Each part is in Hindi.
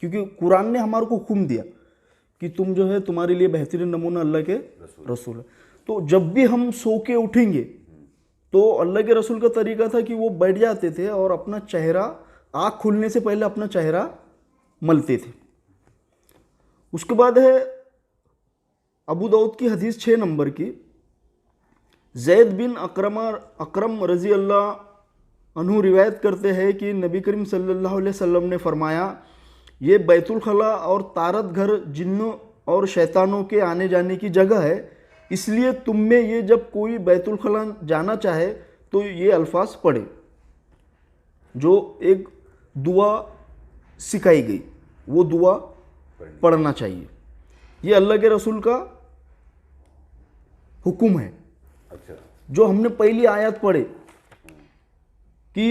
क्योंकि कुरान ने हमारे को हुक्म दिया कि तुम जो है तुम्हारे लिए बेहतरीन नमूना अल्लाह के रसूल है। तो जब भी हम सो के उठेंगे तो अल्लाह के रसूल का तरीका था कि वो बैठ जाते थे और अपना चेहरा, आँख खुलने से पहले अपना चेहरा मलते थे। उसके बाद है अबू दाऊद की हदीस 6 नंबर की, जैद बिन अकरम रजी अल्लाह अन्हु रिवायत करते हैं कि नबी करीम सल्लल्लाहु अलैहि वसल्लम ने फरमाया, ये बैतुल खला और तारत घर जिन्नों और शैतानों के आने जाने की जगह है, इसलिए तुम में ये जब कोई बैतुल खला जाना चाहे तो ये अल्फाज पढ़े। जो एक दुआ सिखाई गई वो दुआ पढ़ना चाहिए। ये अल्लाह के रसूल का हुक्म है। अच्छा, जो हमने पहली आयत पढ़े कि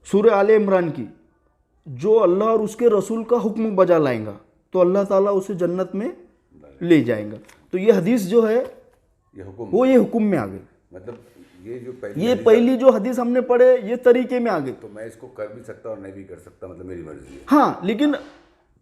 सूरह आले इमरान की, जो अल्लाह और उसके रसूल का हुक्म बजा लाएगा तो अल्लाह ताला उसे जन्नत में ले जाएगा। तो ये हदीस जो है ये हुक्म, वो ये हुक्म में आ गई। मतलब ये जो ये पहली जो हदीस हमने पढ़े ये तरीके में आ गई। तो मैं इसको कर भी सकता और नहीं भी कर सकता, मतलब मेरी मर्जी है। हाँ, लेकिन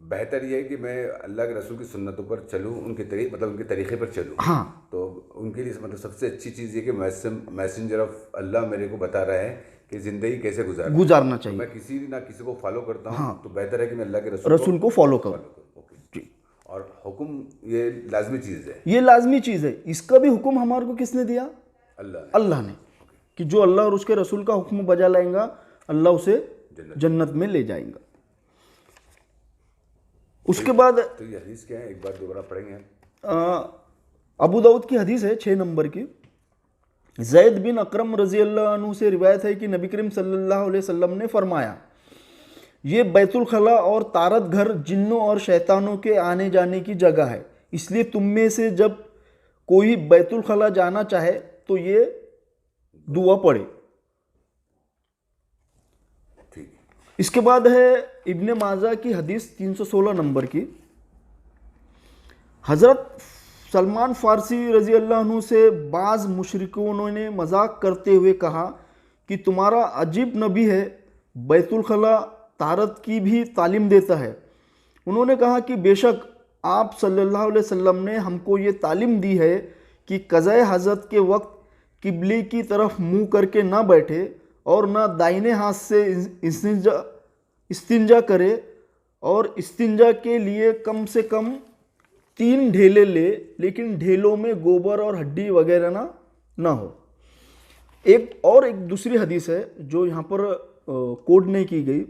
बेहतर ये है कि मैं अल्लाह के रसूल की सुन्नतों पर चलूँ, उनके मतलब उनके तरीक़े पर चलूँ। हाँ, तो उनके लिए मतलब सबसे अच्छी चीज़ ये कि मैसेंजर ऑफ अल्लाह मेरे को बता रहा है कि ज़िंदगी कैसे गुजारना चाहिए। मैं किसी ना किसी को फॉलो करता हूँ। हाँ, तो बेहतर है कि मैं अल्लाह के रसूल को फॉलो करो। ओके। और हुक्म ये लाजमी चीज़ है, ये लाजमी चीज़ है। इसका भी हुक्म हमारे को किसने दिया? अल्लाह ने, कि जो अल्लाह और उसके रसूल का हुक्म बजा लाएगा अल्लाह उसे जन्नत में ले जाएगा। उसके बाद तो ये हदीस क्या है, एक बार दोबारा पढ़ेंगे। अबू दाऊद की हदीस है 6 नंबर की, जैद बिन अकरम रजी अल्लाह अन्हु से रिवायत है कि नबी करीम सल्लल्लाहु अलैहि वसल्लम ने फरमाया, ये बैतुल खला और तारत घर जिन्नों और शैतानों के आने जाने की जगह है, इसलिए तुम में से जब कोई बैतुल खला जाना चाहे तो ये दुआ पढ़े। ठीक। इसके बाद है इब्ने माजा की हदीस 316 नंबर की, हज़रत सलमान फ़ारसी रज़ी अल्लाह अन्हु से बाज़ मुशरिकों ने मजाक करते हुए कहा कि तुम्हारा अजीब नबी है, बैतुल खला तारत की भी तालीम देता है। उन्होंने कहा कि बेशक आप सल्लल्लाहु अलैहि वसल्लम ने हमको ये तालीम दी है कि क़ज़ाए हाजत के वक्त किबले की तरफ मुंह करके ना बैठे और ना दाहिने हाथ से इस्तिंजा करे, और इस्तिंजा के लिए कम से कम 3 ढेले ले, लेकिन ढेलों में गोबर और हड्डी वगैरह ना हो। एक दूसरी हदीस है जो यहाँ पर कोड नहीं की गई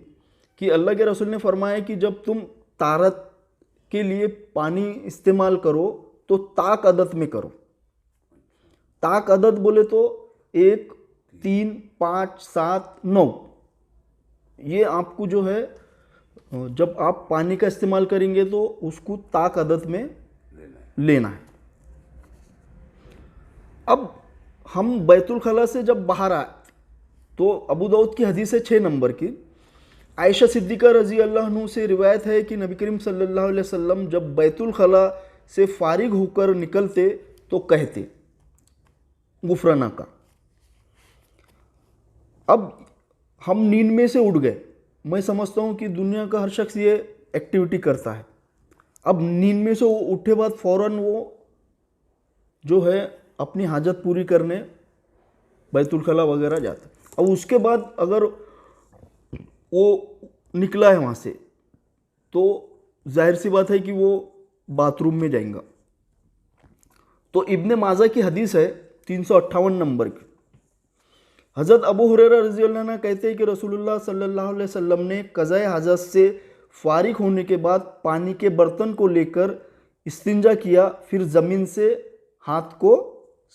कि अल्लाह के रसूल ने फरमाया कि जब तुम तारत के लिए पानी इस्तेमाल करो तो ताक अदद में करो। ताक अदद बोले तो 1, 3, 5, 7, 9, ये आपको जो है जब आप पानी का इस्तेमाल करेंगे तो उसको ताक अदद में लेना है। अब हम बैतुल खला से जब बाहर आए तो अबू दाऊद की हदीस है 6 नंबर की, आयशा सिद्दीक़ा रज़ी अल्लाह अन्हु से रिवायत है कि नबी करीम सल्लल्लाहु अलैहि वसल्लम जब बैतुल खला से फारिग होकर निकलते तो कहते गुफराना का। अब हम नींद में से उठ गए, मैं समझता हूँ कि दुनिया का हर शख्स ये एक्टिविटी करता है। अब नींद में से उठे बाद फ़ौरन वो जो है अपनी हाजत पूरी करने बैतुल खला वगैरह जाता है। अब उसके बाद अगर वो निकला है वहाँ से तो जाहिर सी बात है कि वो बाथरूम में जाएगा। तो इब्ने माजा की हदीस है 358 नंबर की, हज़रत अबू हुरैरा रज़ी अल्लाह अन्हु कहते हैं कि रसूलुल्लाह सल्लल्लाहु अलैहि वसल्लम ने क़ज़ाए हाजत से फारिग होने के बाद पानी के बर्तन को लेकर इस्तिंजा किया, फिर ज़मीन से हाथ को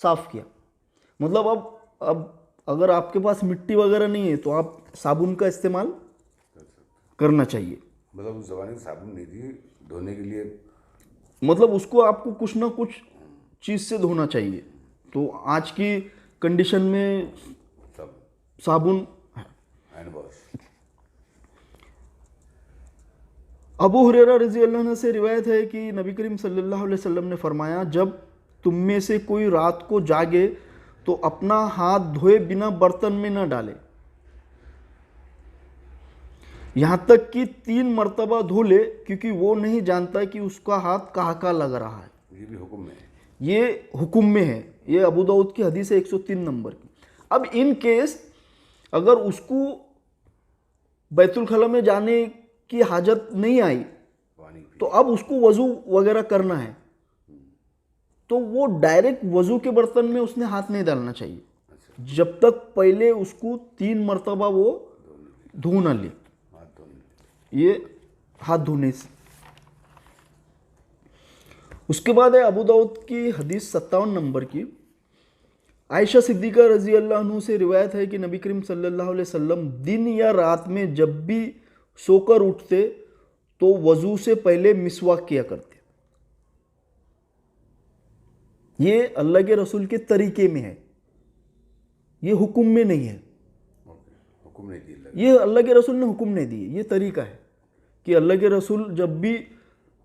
साफ़ किया। मतलब अब अगर आपके पास मिट्टी वगैरह नहीं है तो आप साबुन का इस्तेमाल करना चाहिए। मतलब उस ज़माने में साबुन नहीं थी धोने के लिए, मतलब उसको आपको कुछ ना कुछ चीज़ से धोना चाहिए। तो आज की कंडीशन में साबुन है, हैंड वॉश। अबू हुरैरा रज़ी अल्लाह अन्हु से रिवायत है कि नबी करीम सल्लल्लाहु अलैहि वसल्लम ने फरमाया, जब तुम में से कोई रात को जागे तो अपना हाथ धोए बिना बर्तन में न डाले, यहां तक कि 3 मर्तबा धो ले, क्योंकि वो नहीं जानता कि उसका हाथ कहाँ कहाँ लग रहा है। ये भी हुक्म में है। ये हुक्म में है। ये अबू दाऊद की हदीस है 103 नंबर की। अब इन केस अगर उसको बैतुल खला में जाने की हाजत नहीं आई, पानी पी। तो अब उसको वजू वगैरह करना है, तो वो डायरेक्ट वजू के बर्तन में उसने हाथ नहीं डालना चाहिए जब तक पहले उसको 3 मर्तबा वो धो न ले। हाथ धोने। ये हाथ धोने से। उसके बाद है अबू दाऊद की हदीस 57 नंबर की। आयशा सिद्दीका रजी अल्लाह अन्हु से रिवायत है कि नबी करीम सल्लल्लाहु अलैहि वसल्लम दिन या रात में जब भी सोकर उठते तो वजू से पहले मिसवाक किया करते। ये अल्लाह के रसूल के तरीके में है, ये हुक्म में नहीं है। हुक्म नहीं दिया। ये अल्लाह के रसूल ने हुक्म नहीं दिए, ये तरीका है कि अल्लाह के रसूल जब भी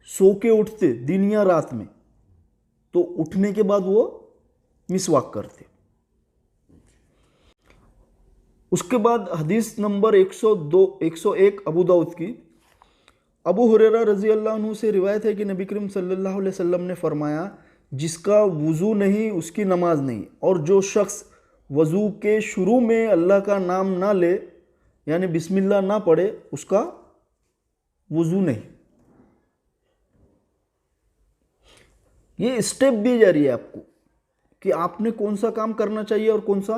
सो के उठते दिन या रात में, तो उठने के बाद वो मिसवाक करते। उसके बाद हदीस नंबर 101 अबू दाऊद की। अबू हुरैरा रजी अल्लाह अन्हु से रिवायत है कि नबी करीम सल्लल्लाहु अलैहि वसल्लम ने फरमाया, जिसका वज़ू नहीं उसकी नमाज नहीं, और जो शख्स वज़ू के शुरू में अल्लाह का नाम ना ले यानी बिस्मिल्लाह ना पढ़े उसका वज़ू नहीं। ये स्टेप दी जा रही है आपको कि आपने कौन सा काम करना चाहिए और कौन सा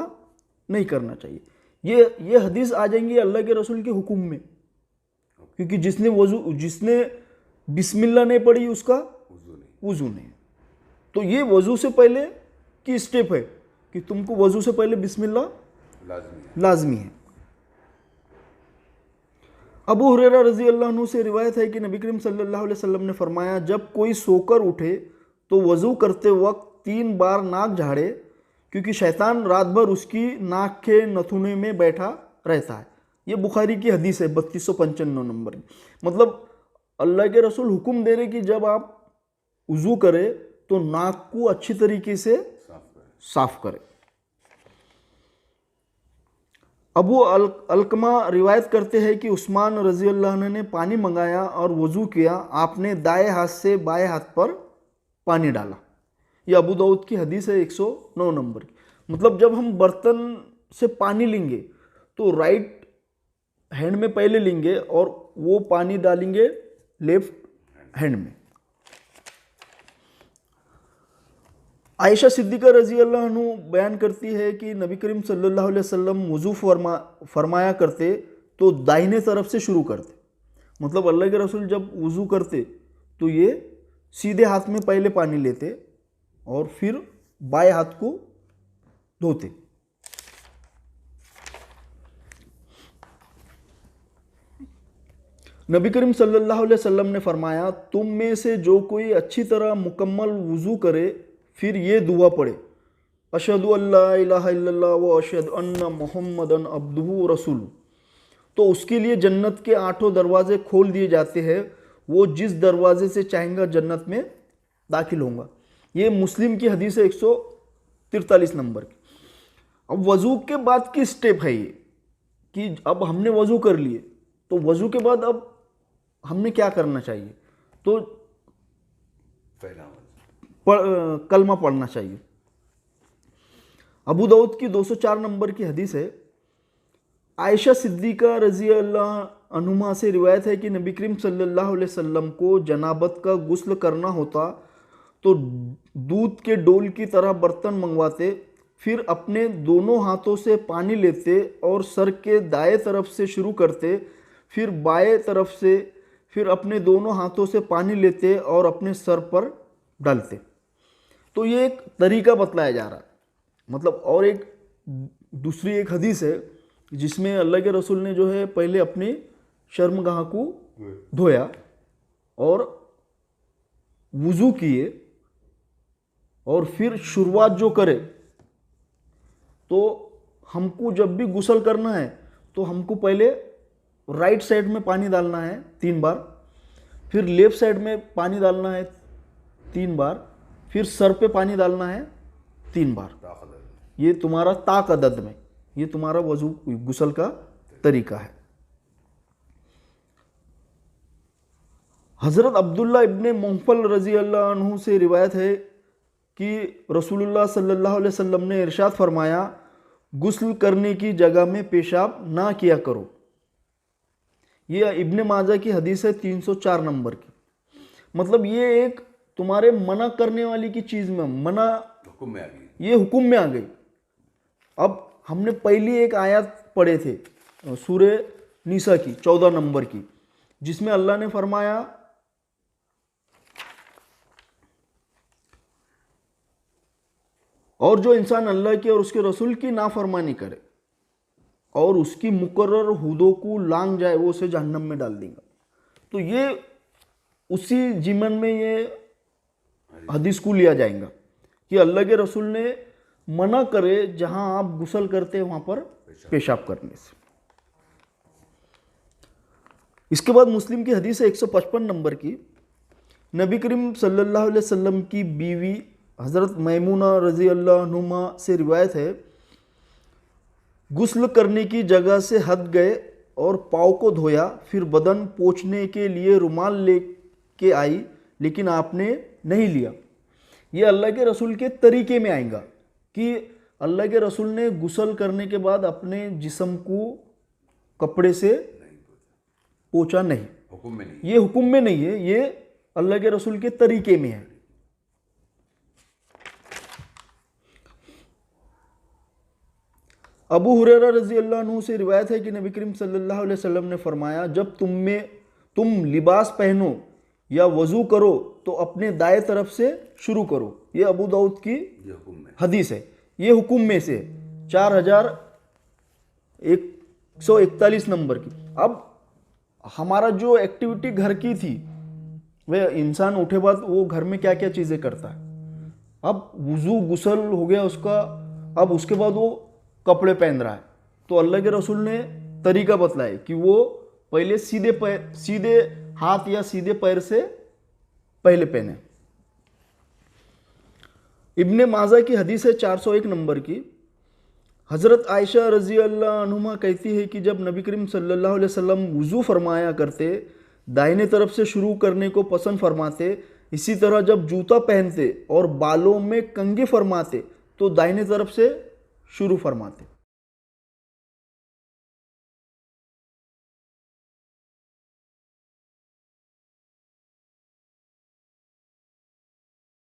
नहीं करना चाहिए। ये हदीस आ जाएंगी अल्लाह के रसूल के हुक्म में, क्योंकि जिसने बिस्मिल्लाह नहीं पढ़ी उसका वज़ू नहीं। तो ये वज़ू से पहले की स्टेप है कि तुमको वज़ू से पहले बिस्मिल्लाह लाजमी है। अबू हुरैरा रजी अल्लाह अन्हु से रिवायत है कि नबी करीम सल्लल्लाहु अलैहि वसल्लम ने फरमाया, जब कोई सोकर उठे तो वज़ू करते वक्त 3 बार नाक झाड़े, क्योंकि शैतान रात भर उसकी नाक के नथुने में बैठा रहता है। ये बुखारी की हदीस है 3255 नंबर की। मतलब अल्लाह के रसूल हुक्म दे रहे कि जब आप वज़ू करें तो नाक को अच्छी तरीके से साफ करें। अबू अलकमा रिवायत करते हैं कि उस्मान रजी अल्लाह अन्हु ने पानी मंगाया और वज़ू किया, आपने दाएं हाथ से बाएं हाथ पर पानी डाला। यह अबू दाऊद की हदीस है 109 नंबर की। मतलब जब हम बर्तन से पानी लेंगे तो राइट हैंड में पहले लेंगे और वो पानी डालेंगे लेफ्ट हैंड में। आयशा सिद्दीका रजी अल्लाह अन्हु बयान करती है कि नबी करीम सल्लल्लाहु अलैहि वसल्लम वज़ू फरमाया करते तो दाहिने तरफ से शुरू करते। मतलब अल्लाह के रसूल जब वज़ू करते तो ये सीधे हाथ में पहले पानी लेते और फिर बाएं हाथ को धोते। नबी करीम सल्लल्लाहु अलैहि वसल्लम ने फरमाया, तुम में से जो कोई अच्छी तरह मुकम्मल वज़ू करे फिर ये दुआ पढ़े, अशहदु अल्ला इलाहा इल्लल्लाह व अशहदु अन्ना मुहम्मदन अब्दुहु रसूलुहु, तो उसके लिए जन्नत के 8 दरवाजे खोल दिए जाते हैं, वो जिस दरवाजे से चाहेगा जन्नत में दाखिल होगा। ये मुस्लिम की हदीस है 143 नंबर की। अब वज़ू के बाद की स्टेप है ये कि अब हमने वज़ू कर लिए तो वज़ू के बाद अब हमने क्या करना चाहिए, तो कलमा पढ़ना चाहिए। अबू दाऊद की 204 नंबर की हदीस है। आयशा सिद्दीका रजी अल्लाह अन्हुमा से रिवायत है कि नबी करीम सल्लल्लाहु अलैहि वसल्लम को जनाबत का गुस्ल करना होता तो दूध के डोल की तरह बर्तन मंगवाते, फिर अपने दोनों हाथों से पानी लेते और सर के दाएं तरफ से शुरू करते, फिर बाएं तरफ से, फिर अपने दोनों हाथों से पानी लेते और अपने सर पर डालते। तो ये एक तरीका बतलाया जा रहा है। मतलब और एक दूसरी एक हदीस है जिसमें अल्लाह के रसूल ने जो है पहले अपनी शर्मगाह को धोया और वज़ू किए और फिर शुरुआत जो करे, तो हमको जब भी गुस्ल करना है तो हमको पहले राइट साइड में पानी डालना है 3 बार, फिर लेफ्ट साइड में पानी डालना है 3 बार, फिर सर पे पानी डालना है 3 बार। ये तुम्हारा ताक अदद में, ये तुम्हारा वजू गुसल का तरीका है। हज़रत अब्दुल्ला इब्ने मुग़फ़ल रज़ी अल्लाह अन्हु से रिवायत है कि रसूलुल्लाह सल्लल्लाहु अलैहि वसल्लम ने इरशाद फरमाया, गुस्ल करने की जगह में पेशाब ना किया करो। ये इब्ने माजा की हदीस है 304 नंबर की। मतलब ये एक तुम्हारे मना करने वाली की चीज़ में मना, हुक्म में आ गई, ये हुक्म में आ गई। अब हमने पहली एक आयत पढ़े थे सूरे निसा की 14 नंबर की, जिसमें अल्लाह ने फरमाया, और जो इंसान अल्लाह की और उसके रसूल की नाफरमानी करे और उसकी मुकर्रर हुदों को लांग जाए, वो उसे जहन्नम में डाल देगा। तो ये उसी जीवन में ये हदीस को लिया जाएगा कि अल्लाह के रसूल ने मना करे जहां आप गुसल करते हैं वहां पर पेशाब करने से। इसके बाद मुस्लिम की हदीस है 155 नंबर की। नबी करीम सल्लल्लाहु अलैहि वसल्लम की बीवी हज़रत मैमूना रज़ी अल्लाह अन्हुमा से रिवायत है, गुस्ल करने की जगह से हट गए और पाँव को धोया, फिर बदन पोंछने के लिए रुमाल लेके आई, लेकिन आपने नहीं लिया। ये अल्लाह के रसूल के तरीके में आएगा कि अल्लाह के रसूल ने गुस्ल करने के बाद अपने जिस्म को कपड़े से पोंछा नहीं। हुक्म में नहीं, ये हुक्म में नहीं है, ये अल्लाह के रसूल के तरीके में है। अबू हुरैरा रज़ी अल्लाह अन्हु से रिवायत है कि नबी करीम सल्लल्लाहु अलैहि वसल्लम ने फरमाया, जब तुम लिबास पहनो या वज़ू करो तो अपने दाएं तरफ से शुरू करो। ये अबू दाऊद की ये हुक्म में, हदीस है। ये हुक्म में से 4141 नंबर की। अब हमारा जो एक्टिविटी घर की थी, वह इंसान उठे बाद वो घर में क्या क्या चीज़ें करता है। अब वुज़ू गुसल हो गया उसका, अब उसके बाद वो कपड़े पहन रहा है, तो अल्लाह के रसूल ने तरीका बतलाया कि वो पहले सीधे हाथ या सीधे पैर से पहले पहने। इब्ने माजा की हदीस है 401 नंबर की। हज़रत आयशा रज़ी अल्लाह अन्हुमा कहती है कि जब नबी करीम सल्लल्लाहु अलैहि वसल्लम वुज़ू फरमाया करते, दाहिने तरफ से शुरू करने को पसंद फरमाते। इसी तरह जब जूता पहनते और बालों में कंघी फरमाते तो दाहिने तरफ से शुरू फरमाते।